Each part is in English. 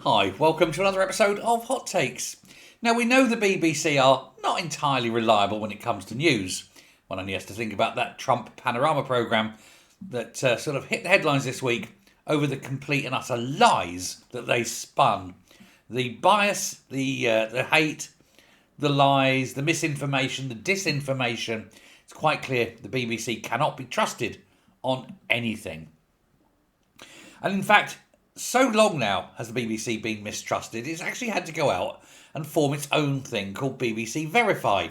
Hi, welcome to another episode of Hot Takes. Now, we know the BBC are not entirely reliable when it comes to news. One only has to think about that Trump panorama programme that sort of hit the headlines this week over the complete and utter lies that they spun. The bias, the hate, the lies, the misinformation, the disinformation. It's quite clear the BBC cannot be trusted on anything. And in fact, so long now has the BBC been mistrusted, it's actually had to go out and form its own thing called BBC Verify.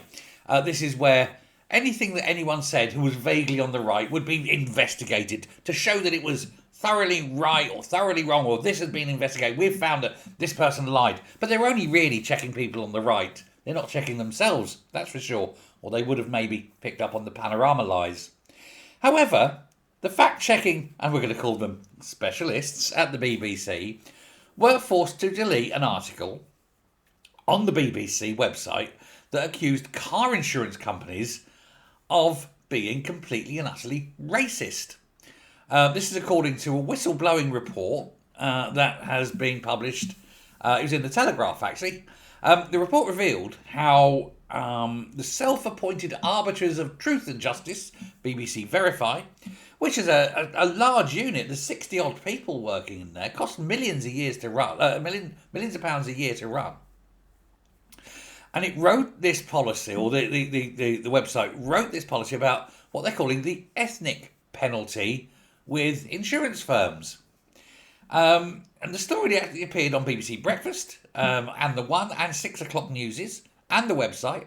This is where anything that anyone said who was vaguely on the right would be investigated to show that it was thoroughly right or thoroughly wrong, or this has been investigated. We've found that this person lied. But they're only really checking people on the right. They're not checking themselves, that's for sure. Or they would have maybe picked up on the panorama lies. However, the fact-checking, and we're going to call them specialists at the BBC, were forced to delete an article on the BBC website that accused car insurance companies of being completely and utterly racist. This is according to a whistleblowing report that has been published. It was in the Telegraph, actually. The report revealed how the self-appointed arbiters of truth and justice, BBC Verify, which is a large unit, there's 60-odd people working in there, costs millions of years to run, millions of pounds a year to run. And it wrote this policy, or the website wrote this policy about what they're calling the ethnic penalty with insurance firms. And the story actually appeared on BBC Breakfast, and the 1 and 6 o'clock newses, and the website.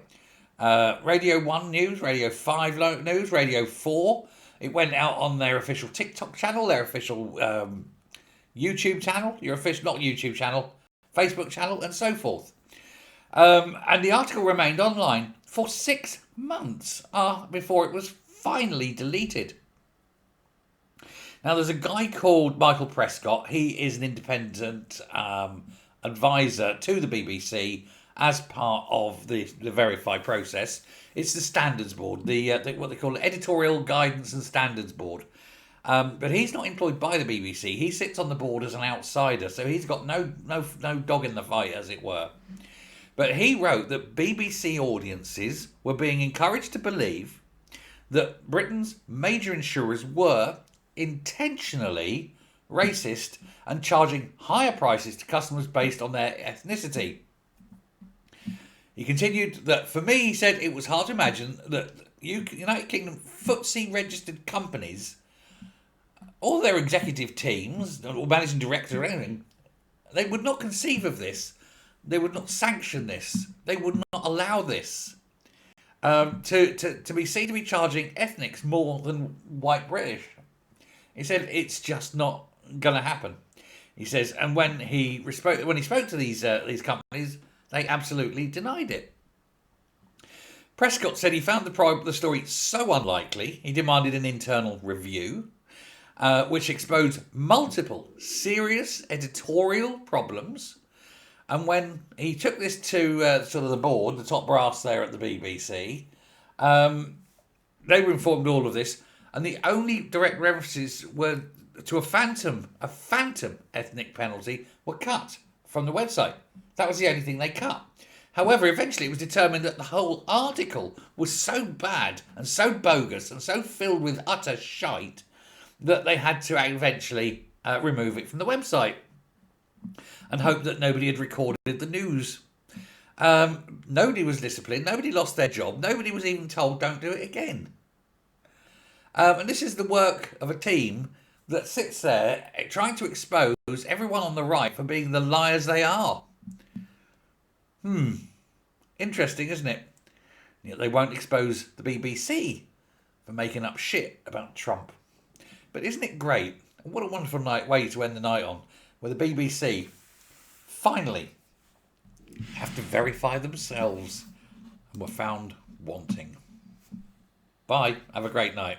Radio 1 News, Radio 5 News, Radio 4. It went out on their official TikTok channel, their official YouTube channel, not YouTube channel, Facebook channel, and so forth. And the article remained online for 6 months before it was finally deleted. Now, there's a guy called Michael Prescott. He is an independent advisor to the BBC as part of the Verify process. It's the Standards Board, what they call Editorial Guidance and Standards Board. But he's not employed by the BBC. He sits on the board as an outsider, so he's got no dog in the fight, as it were. But he wrote that BBC audiences were being encouraged to believe that Britain's major insurers were intentionally racist and charging higher prices to customers based on their ethnicity. He continued that, for me, he said, it was hard to imagine that United Kingdom FTSE registered companies, all their executive teams, or managing director or anything, they would not conceive of this. They would not sanction this. They would not allow this. To be seen to be charging ethnics more than white British. He said it's just not going to happen. He says, and when he spoke to these companies, they absolutely denied it. Prescott said he found the story so unlikely, he demanded an internal review, which exposed multiple serious editorial problems. And when he took this to sort of the board, the top brass there at the BBC, they were informed all of this, and the only direct references were to a phantom ethnic penalty were cut from the website. That was the only thing they cut. However, eventually it was determined that the whole article was so bad and so bogus and so filled with utter shite that they had to eventually remove it from the website and hope that nobody had recorded the news. Nobody was disciplined. Nobody lost their job. Nobody was even told don't do it again. And this is the work of a team that sits there trying to expose everyone on the right for being the liars they are. Interesting, isn't it? Yet they won't expose the BBC for making up shit about Trump. But isn't it great? What a wonderful way to end the night on, where the BBC finally have to verify themselves and were found wanting. Bye. Have a great night.